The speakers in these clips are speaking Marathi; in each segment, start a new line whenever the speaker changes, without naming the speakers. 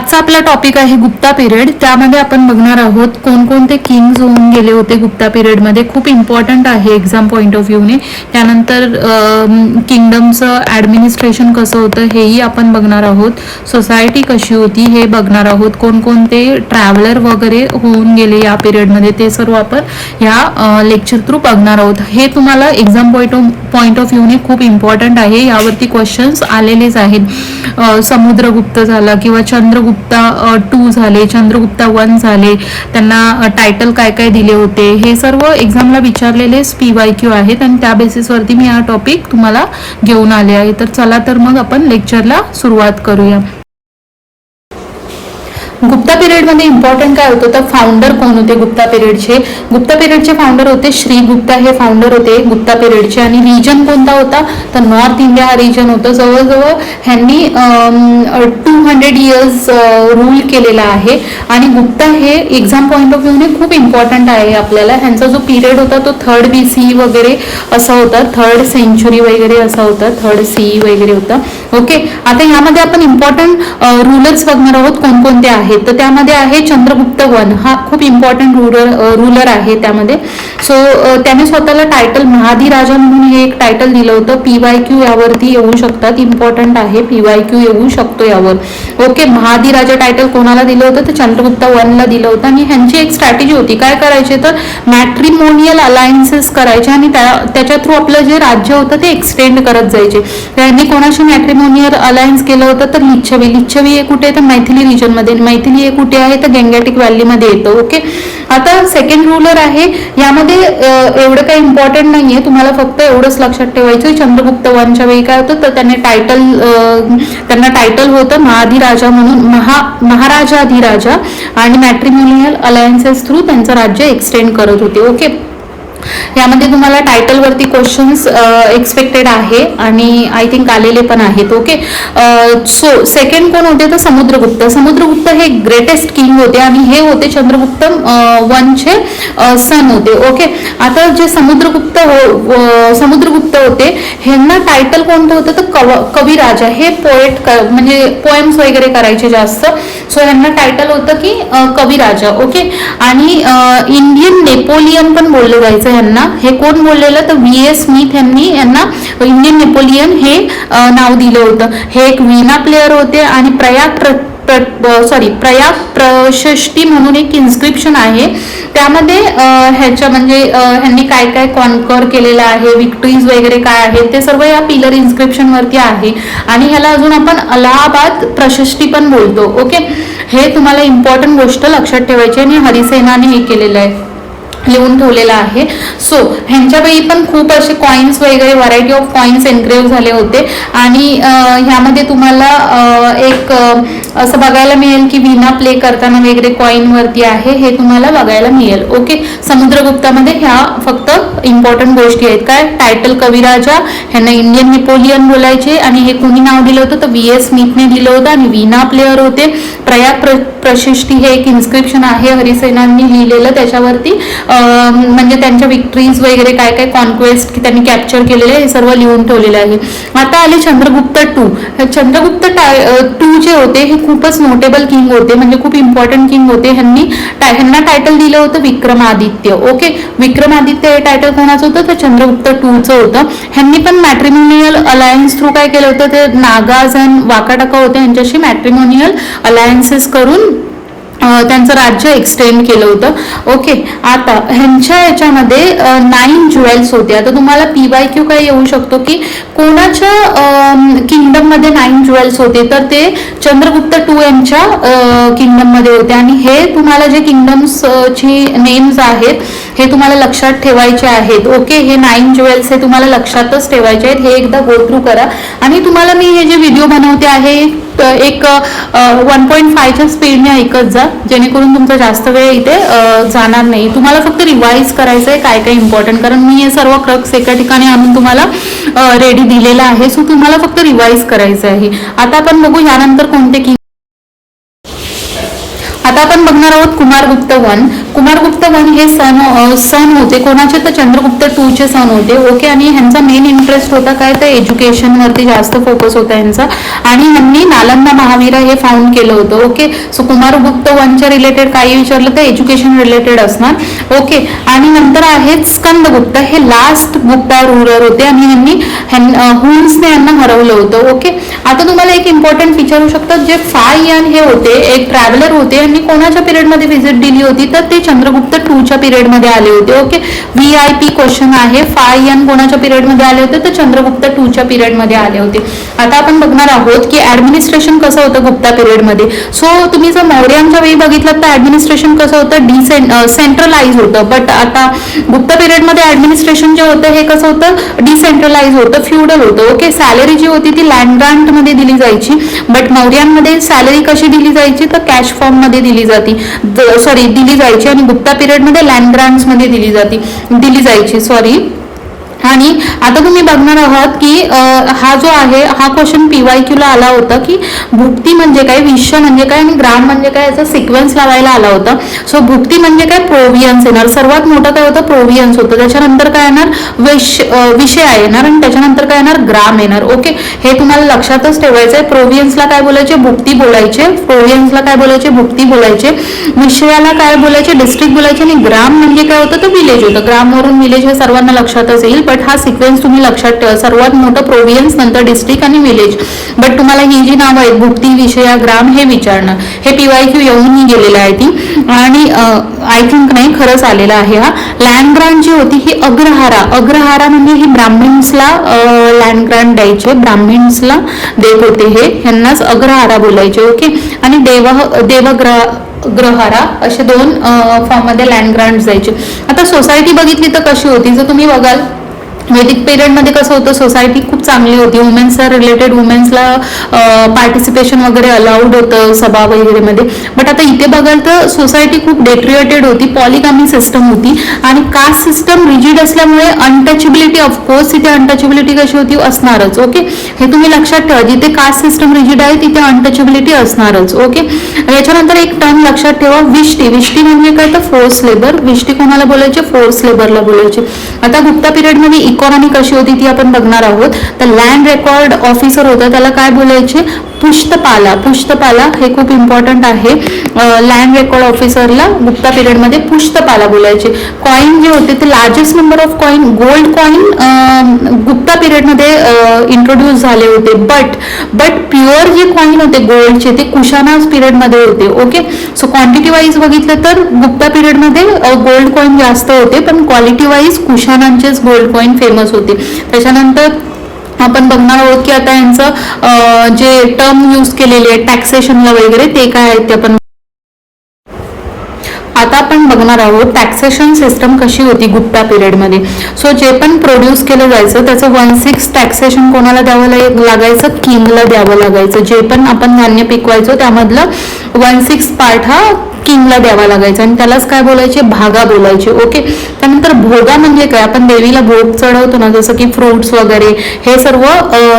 आजचा आपला टॉपिक आहे गुप्ता पिरियड. त्यामध्ये आपण बघणार आहोत कोणकोणते किंग्स होऊन गेले होते गुप्ता पिरियडमध्ये. खूप इम्पॉर्टंट आहे एक्झाम पॉईंट ऑफ व्ह्यूने. त्यानंतर किंगडमचं ॲडमिनिस्ट्रेशन कसं होतं हेही आपण बघणार आहोत. सोसायटी कशी होती हे बघणार आहोत. कोणकोणते ट्रॅव्हलर वगैरे होऊन गेले या पिरियडमध्ये ते सर्व आपण ह्या लेक्चर थ्रू बघणार आहोत. हे तुम्हाला एक्झाम पॉईंट ऑफ व्ह्यूने खूप इम्पॉर्टंट आहे. यावरती क्वेश्चन्स आलेलेच आहेत. समुद्रगुप्त झाला किंवा चंद्रगुप्ता 2 झाले, चंद्रगुप्ता 1 झाले, त्यांना टायटल काय काय दिले होते हे सर्व एक्झामला विचारलेले PYQ आहेत आणि त्या बेसिसवरती मी हा टॉपिक तुम्हाला घेऊन आले आहे. तर चला तर मग आपण लेक्चरला सुरुवात करूया. गुप्ता पिरियडमध्ये इम्पॉर्टंट काय होतं तर फाउंडर कोण होते गुप्ता पिरियडचे. गुप्ता पिरियडचे फाउंडर होते श्रीगुप्ता, हे फाउंडर होते गुप्ता पिरियडचे. आणि रिजन कोणता होता तर नॉर्थ इंडिया हा रिजन होता. जवळजवळ ह्यांनी 200 इयर्स रूल केलेला आहे. आणि गुप्ता हे एक्झाम पॉईंट ऑफ व्ह्यूने खूप इम्पॉर्टंट आहे आपल्याला. ह्यांचा जो पिरियड होता तो 3rd BC वगैरे असा होता, 3rd सेंचुरी वगैरे असा होता, 3rd CE वगैरे होता. ओके, आता यामध्ये आपण इम्पॉर्टंट रूलर्स बघणार आहोत कोणकोणते आहेत. तर त्यामध्ये आहे चंद्रगुप्त 1, हा खूप इम्पॉर्टंट रूलर आहे त्यामध्ये. सो त्याने स्वतःला टायटल महाधिराजा म्हणून हे एक टायटल दिलं होतं. PYQ यावरती येऊ शकतात, इम्पॉर्टंट आहे, PYQ येऊ शकतो यावर. ओके, महाधिराजा टायटल कोणाला दिलं होतं तर चंद्रगुप्त 1 ला दिलं होतं. आणि ह्यांची एक स्ट्रॅटेजी होती, काय करायचे तर मॅट्रिमोनियल अलायन्सेस करायचे आणि त्याच्या थ्रू आपलं जे राज्य होतं ते एक्सटेंड करत जायचे. त्यांनी कोणाशी मॅट्रिमोनियल अलायन्स केलं होतं तर लिच्छवी. लिच्छवी हे कुठे तर मैथिली रिजनमध्ये. मैथिली हे कुठे आहे तर गँगॅटिक व्हॅलीमध्ये येतं. ओके, आता सेकंड रूलर आहे. यामध्ये एवढं काही इम्पॉर्टंट नाहीये, तुम्हाला फक्त एवढंच लक्षात ठेवायचं. चंद्रगुप्त 1च्या वेळी काय होतं तर त्यांना टायटल होतं महाधिराजा म्हणून, महाराजाधिराजा. आणि मॅट्रिमोनियल अलायन्सेस थ्रू त्यांचं राज्य एक्सटेंड करत होते. ओके, यामध्ये तुम्हाला टायटल वरती क्वेश्चन्स एक्सपेक्टेड आहे आणि आय थिंक आलेले पण आहेत. ओके, सो सेकंड कोण होते तर समुद्रगुप्त. समुद्रगुप्त हे ग्रेटेस्ट किंग होते आणि हे होते चंद्रगुप्त 1चे सन होते. ओके, आता जे समुद्रगुप्त होते ह्यांना टायटल कोणतं होतं तर कविराजा. हे पोएट म्हणजे पोएम्स वगैरे करायचे जास्त. सो ह्यांना टायटल होतं की कविराजा. ओके, आणि इंडियन नेपोलियन पण बोललं जायचं ह्यांना. हे कोण बोललेलं तर VS स्मिथ यांना इंडियन नेपोलियन हे नाव दिलं होतं. हे एक वीणा प्लेयर होते. आणि प्रयाग प्रशस्ती म्हणून एक इन्स्क्रिप्शन आहे. त्यामध्ये ह्याच्या म्हणजे ह्यांनी काय काय कॉन्कर केलेलं आहे, विक्टरीज वगैरे काय आहेत ते सर्व या पिलर इन्स्क्रिप्शन वरती आहे. आणि ह्याला अजून आपण अलाहाबाद प्रशस्ती पण बोलतो. ओके, हे तुम्हाला इम्पॉर्टंट गोष्ट लक्षात ठेवायची. आणि हरिसेनाने हे केलेलं आहे, लिहून ठेवलेला आहे. सो ह्यांच्या वेळी पण खूप असे कॉइन्स वगैरे व्हरायटी ऑफ कॉइन्स एन्ग्रेव्ह झाले होते. आणि ह्यामध्ये तुम्हाला एक असं बघायला मिळेल की वीणा प्ले करताना वगैरे कॉइन वरती आहे, हे तुम्हाला बघायला मिळेल. ओके, समुद्रगुप्तामध्ये ह्या फक्त इम्पॉर्टंट गोष्टी आहेत. काय टायटल कविराजा, ह्यांना इंडियन नेपोलियन बोलायचे. आणि हे कुणी नाव दिलं होतं तर VS स्मिथने दिलं होतं. आणि वीणा प्लेयर होते. प्रयाग प्रशस्ती हे एक इन्स्क्रिप्शन आहे हरिसेनांनी लिहिलेलं, त्याच्यावरती म्हणजे त्यांच्या विक्टरीज वगैरे काय काय कॉन्क्वेस्ट त्यांनी कॅप्चर केलेले हे सर्व लिहून ठेवलेले आहे. आता आले चंद्रगुप्त 2. चंद्रगुप्त 2 जे होते हे खूपच नोटेबल किंग होते, म्हणजे खूप इम्पॉर्टंट किंग होते. ह्यांना टायटल दिलं होतं विक्रमादित्य. ओके, विक्रमादित्य हे टायटल कोणाचं होतं तर चंद्रगुप्त 2चं होतं. ह्यांनी पण मॅट्रिमोनियल अलायन्स थ्रू काय केलं होतं ते नागाज आणि वाकाटाका होते, यांच्याशी मॅट्रिमोनियल अलायन्सेस करून त्यांचं राज्य एक्सटेंड केलं होतं. ओके, आता ह्यांच्या याच्यामध्ये 9 ज्वेल्स होते. आता तुम्हाला PYQ काय येऊ शकतो की कोणाच्या किंगडम मध्ये 9 ज्वेल्स होते तर ते चंद्रगुप्त 2 यांच्या किंगडम मध्ये होते. आणि हे तुम्हाला जे किंगडम्सची नेम्स आहेत हे तुम्हाला लक्षात ठेवायचे आहेत. ओके, हे 9 ज्वेल्स हे तुम्हाला लक्षातच ठेवायचे आहेत. हे एकदा गो थ्रू करा. आणि तुम्हाला मी हे जे व्हिडिओ बनवते आहे एक 1.5च्या स्पीडने ऐकत जा, जेणेकरून तुमचा जास्त वेळ इथे जाणार नाही. तुम्हाला फक्त रिवाइज करायचं आहे काय काय इम्पॉर्टंट, कारण मी हे सर्व क्रक्स एका ठिकाणी आणून तुम्हाला रेडी दिलेला आहे. सो तुम्हाला फक्त रिवाइज करायचं आहे. आता आपण बघू यानंतर कोणते किंग. आता आपण बघणार बघणार आहोत कुमारगुप्त वन. कुमारगुप्त वन हे सन होते कोणाचे, तर चंद्रगुप्त 2 चे सन होते. ओके, आणि ह्यांचा मेन इंटरेस्ट होता काय, तर एज्युकेशन वरती जास्त फोकस होता यांचा, आणि ह्यांनी नालंदा महावीरा हे फाउंड केलं होतं. ओके, सो कुमारगुप्त वनच्या रिलेटेड काही विचारलं तर एज्युकेशन रिलेटेड असणार. ओके, आणि नंतर आहेत स्कंदगुप्त, हे लास्ट गुप्ता रूलर होते आणि हुन्सने यांना हरवलं होतं. ओके, आता तुम्हाला एक इम्पॉर्टंट विचारू शकतात, जे फायन हे होते एक ट्रॅव्हलर होते आणि कोणाच्या पिरियड मध्ये व्हिजिट दिली होती, तर ते चंद्रगुप्त 2 च्या पिरियड मध्ये आले होते. ओके, VIP क्वेश्चन आहे, फायन कोणाच्या पिरियड मध्ये आले होते, तर चंद्रगुप्त 2 च्या पिरियड मध्ये आले होते. आता आपण बघणार आहोत की ऍडमिनिस्ट्रेशन कसं होतं गुप्ता पिरियड मध्ये. सो तुम्ही जर मौर्यांच्या वेळी बघितलं तर ऍडमिनिस्ट्रेशन कसं होतं, सेंट्रलाइज होतं, बट आता गुप्ता पिरियड मध्ये ऍडमिनिस्ट्रेशन जे होतं हे कसं होतं, डिसेंट्रलाइज होतं, फ्युडल होतं. ओके, सॅलरी जी होती ती लँड ग्रांट मध्ये दिली जायची, बट मौर्यांमध्ये सॅलरी कशी दिली जायची, तर कॅश फॉर्म मध्ये दिली जायची, आणि गुप्ता पिरियड मध्ये लँड ग्रांट्स मध्ये दिली जायची. आणि आता तुम्ही बघणार आहात की हा जो आहे हा क्वेश्चन PYQ ला आला होता की भुक्ती म्हणजे काय, विश्व म्हणजे काय आणि ग्राम म्हणजे काय, याचा सिक्वेन्स लावायला आला होता. सो भुक्ती म्हणजे काय, प्रोव्हियन्स येणार, सर्वात मोठं काय होतं, प्रोव्हियन्स होतं, त्याच्यानंतर काय येणार, विषय येणार, आणि त्याच्यानंतर काय येणार, ग्राम येणार. ओके, हे तुम्हाला लक्षातच ठेवायचं आहे. प्रोव्हियन्सला काय बोलायचे, भुक्ती बोलायचे, प्रोव्हियन्सला काय बोलायचे, भुक्ती बोलायचे, विषयाला काय बोलायचे, डिस्ट्रिक्ट बोलायचे, आणि ग्राम म्हणजे काय होतं, तर विलेज होतं. ग्रामवरून विलेज हे सर्वांना लक्षातच येईल, बट हा सिक्वेन्स तुम्ही लक्षात ठेवा, सर्वात मोठं प्रोव्हियन्स, नंतर डिस्ट्रिक्ट आणि विलेज. बट तुम्हाला ही जी नावं आहेत भुक्ती, विषया, ग्राम हे विचारणार, हे PYQ येऊनही गेलेलं आहे ती, आणि आय थिंक नाही खरंच आलेला आहे हा. लँड ग्रांट जी होती ही अग्रहारा म्हणजे ही ब्राह्मण्सला लँड ग्रांट द्यायचे, ब्राह्मण्सला देत होते, हे ह्यांनाच अग्रहारा बोलायचे. ओके, आणि देवग्रहारा असे 2 फॉर्म मध्ये लँड ग्रांट द्यायचे. आता सोसायटी बघितली तर कशी होती, जर तुम्ही बघाल वैदिक पिरियड मध्ये कसं होतं, सोसायटी खूप चांगली होती, वुमेन्सला रिलेटेड वुमेन्सला पार्टिसिपेशन वगैरे अलाउड होतं सभा वगैरे मध्ये. बट आता इथे बघाल तर सोसायटी खूप डेट्रिएटेड होती, पॉलिगामी सिस्टम होती, आणि कास्ट सिस्टम रिजिड असल्यामुळे अनटचेबिलिटी, ऑफकोर्स तिथे अनटचेबिलिटी कशी होती, असणारच. ओके, हे तुम्ही लक्षात ठेवा, जिथे कास्ट सिस्टम रिजिड आहे तिथे अनटचेबिलिटी असणारच. ओके, याच्यानंतर एक टर्म लक्षात ठेवा, विष्टी म्हणजे काय, तर फोर्स लेबर. विष्टी कोणाला बोलायचे, फोर्स लेबरला बोलायचे. आता गुप्ता पिरियड मध्ये इकॉनॉमी कशी होती ती आपण बघणार आहोत. तर लँड रेकॉर्ड ऑफिसर होता, त्याला काय बोलायचे, पुष्तपाला हे खूप इम्पॉर्टंट आहे. लँड रेकॉर्ड ऑफिसरला गुप्ता पिरियड मध्ये पुष्तपाला बोलायचे. कॉइन जे होते ते largest number of coin, gold coin Gupta period मध्ये इंट्रोड्यूस झाले होते, बट प्युअर जे कॉइन होते गोल्डचे ते कुशानाज पिरियड मध्ये होते. ओके, सो क्वांटिटी वाईज बघितलं तर गुप्ता पिरियड मध्ये गोल्ड कॉइन जास्त होते, पण क्वालिटी वाईज कुशानांचेच गोल्ड कॉइन फेमस होते. त्याच्यानंतर आपण बघणार आहोत की आता यांचं जे टर्म यूज केलेले आहे टॅक्सेशनला वगैरे ते काय आहेत ते आपण आता आपण बघणार आहोत. टॅक्सेशन सिस्टम कशी होती गुप्ता पिरियड मध्ये. सो जे पण प्रोड्यूस केलं जायचं त्याचं 1/6 टॅक्सेशन कोणाला द्यावं लागायचं, किंगला द्यावं लागायचं. जे पण आपण धान्य पिकवायचो त्यामधलं 1/6 पार्ट हा किंगला द्यावा लागायचा, आणि त्यालाच काय बोलायचे, भागा बोलायचे. ओके, त्यानंतर भोगा म्हणजे काय, आपण देवीला भोग चढवतो ना, जसं की फ्रुट्स वगैरे हे सर्व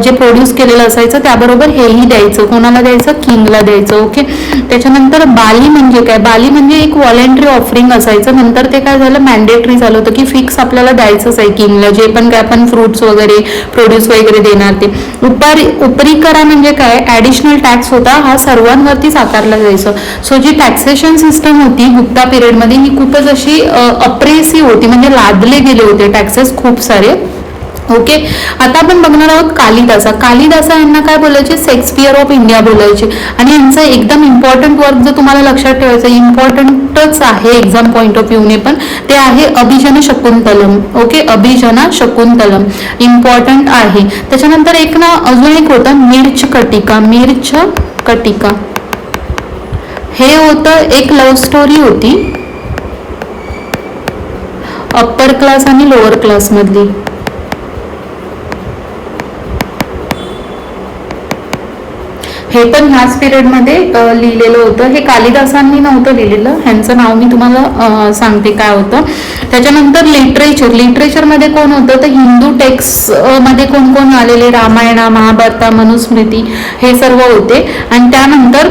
जे प्रोड्यूस केलेलं असायचं त्याबरोबर हेही द्यायचं, कोणाला द्यायचं, किंगला द्यायचं. ओके, त्याच्यानंतर बाली म्हणजे काय, बाली म्हणजे एक व्हॉलेंटरी ऑफरिंग असायचं, नंतर ते काय झालं, मॅन्डेटरी झालं होतं की फिक्स आपल्याला द्यायचंच आहे किंगला, जे पण काय आपण फ्रुट्स वगैरे प्रोड्यूस वगैरे देणार ते. उपरी करा म्हणजे काय, ऍडिशनल टॅक्स होता, हा सर्वांवरतीच आकारला जायचं. सो जी टॅक्सेशन सिस्टम होती गुप्ता पिरियड मध्ये ही खूपच अशी अप्रेसिव्ह होती, म्हणजे लादले गेले होते टॅक्सेस खूप सारे. ओके, आता आपण बघणार आहोत कालिदासा यांना काय बोलायचे, शेक्सपियर ऑफ इंडिया बोलायचे. आणि यांचं एकदम इम्पॉर्टंट वर्क जर तुम्हाला लक्षात ठेवायचं, इम्पॉर्टंटच आहे एक्झाम पॉइंट ऑफ व्ह्यूने पण, ते आहे अभिजन शकुंतलम. ओके, अभिजना शकुंतलम इम्पॉर्टंट आहे. त्याच्यानंतर एक ना अजून एक होतं मिर्च कटिका, हे होतं एक लव्ह स्टोरी होती अप्पर क्लास आणि लोअर क्लास मधली. हे पण ह्याच पिरियड मध्ये लिहिलेलं होतं. हे कालिदासांनी नव्हतं लिहिलेलं, ह्यांचं नाव मी तुम्हाला सांगते काय होतं. त्याच्यानंतर लिटरेचर मध्ये कोण होतं, तर हिंदू टेक्स्ट मध्ये कोण कोण आलेले, रामायणा, महाभारता, मनुस्मृती हे सर्व होते. आणि त्यानंतर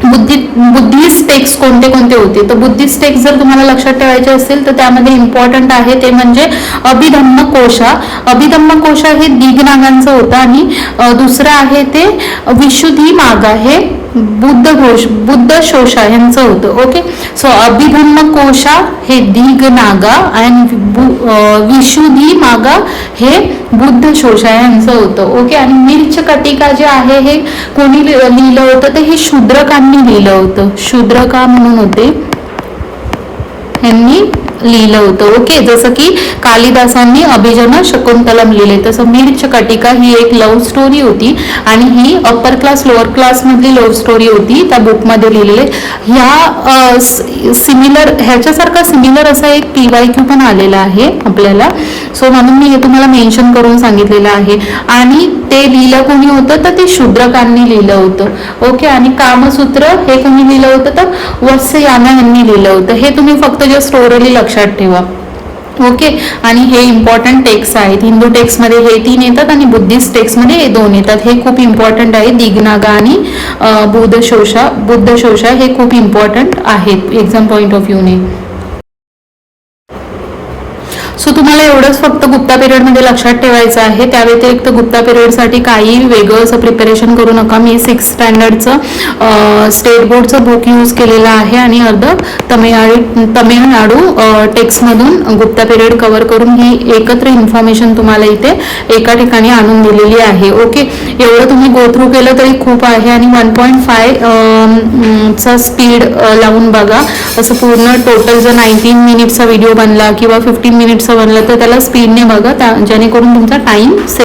बुद्धिस्ट टेक्स्ट कोणते कोणते होते, तर बुद्धिस्ट टेक्स्ट जर तुम्हाला लक्षात ठेवायचे असेल तर त्यामध्ये इम्पॉर्टंट आहे ते म्हणजे अभिधम्मकोशा. अभिधम्मकोशा हे दिगनागांचं होतं आणि दुसरं आहे ते विशुद्धिमागा हे बुद्धघोषा यांचं होतं. ओके, सो अभिधम्मकोशा हे दिगनागा आणि विशुद्धिमागा हे बुद्धघोषा यांचं होतं. ओके, आणि मिर्च कटिका जे आहे हे कोणी लिहिलं होतं, तर हे शूद्रकांनी लिहिलं होतं. शूद्रका म्हणून होते, यांनी लिहिलं होतं. ओके, जसं की कालिदासांनी अभिजन शकुंतलम लिहिले तसं मिर्च कटिका ही एक लव्ह स्टोरी होती आणि ही अप्पर क्लास लोअर क्लास मधली लव्ह स्टोरी होती त्या बुकमध्ये लिहिलेले. ह्या ह्याच्यासारखा सिमिलर असा एक PYQ पण आलेला आहे आपल्याला, सो म्हणून मी हे तुम्हाला मेन्शन करून सांगितलेलं आहे. आणि ते लिहिलं कोणी होतं, तर ते शूद्रकांनी लिहिलं होतं. ओके, आणि कामसूत्र हे कोणी लिहिलं होतं, तर वत्सयाना यांनी लिहिलं होतं. हे तुम्ही फक्त जस्ट ओरली लक्षात ठेवा. ओके, आणि हे इम्पॉर्टंट टेक्स्ट आहेत. हिंदू टेक्स्टमध्ये हे 3 येतात आणि बुद्धिस्ट टेक्स्टमध्ये हे 2 येतात. हे खूप इम्पॉर्टंट आहे. दिगनागा आणि बुद्धघोषा हे खूप इम्पॉर्टंट आहेत एक्झाम पॉईंट ऑफ व्ह्यूने. सो तुम्हाला एवढंच फक्त गुप्ता पिरियडमध्ये लक्षात ठेवायचं आहे. त्या व्यतिरिक्त गुप्ता पिरियडसाठी काही वेगळं असं प्रिपरेशन करू नका. मी 6th स्टँडर्डचं स्टेट बोर्डचं बुक यूज केलेलं आहे आणि अर्ध तमिळनाडू टेक्स्टमधून गुप्ता पिरियड कव्हर करून ही एकत्र इन्फॉर्मेशन तुम्हाला इथे एका ठिकाणी आणून दिलेली आहे. ओके, एवढं तुम्ही गो थ्रू केलं तरी खूप आहे आणि 1.5 चा स्पीड लावून बघा. असं पूर्ण टोटल जर 19 मिनिटचा व्हिडिओ बनला किंवा 15 मिनिट्सचा बनला तर त्याला स्पीडने बघा, जेणेकरून तुमचा टाइम सेव्ह